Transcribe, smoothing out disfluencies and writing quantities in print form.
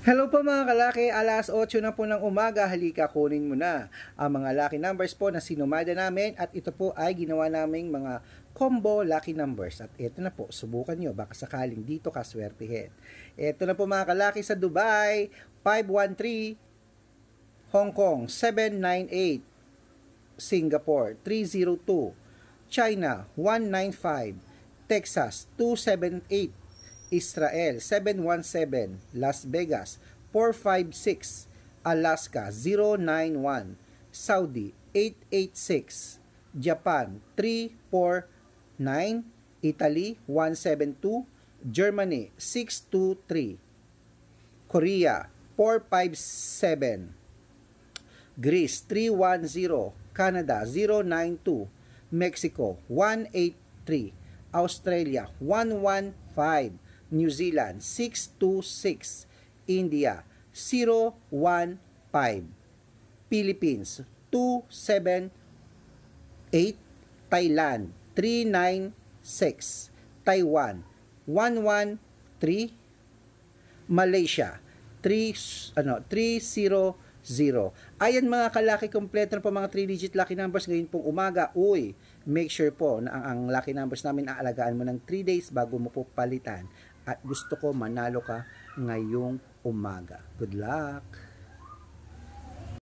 Hello po mga kalaki, alas 8 na po ng umaga, halika kunin mo na ang mga lucky numbers po na sinumada namin at ito po ay ginawa naming mga combo lucky numbers at ito na po, subukan nyo, baka sakaling dito ka swertihin. Ito na po mga kalaki sa Dubai, 513, Hong Kong, 798, Singapore, 302, China, 195, Texas, 278, Israel 717, Las Vegas 456, Alaska 091, Saudi 886, Japan 349, Italy 172, Germany 623, Korea 457, Greece 310, Canada 092, Mexico 183, Australia 115, New Zealand 626, India 015, Philippines 278, Thailand 396, Taiwan 113, Malaysia 300. Ayan mga kalaki, kompleto na po mga 3-digit lucky numbers ngayon pong umaga. Uy, make sure po na ang lucky numbers namin aalagaan mo ng 3 days bago mo po palitan. At gusto ko manalo ka ngayong umaga. Good luck!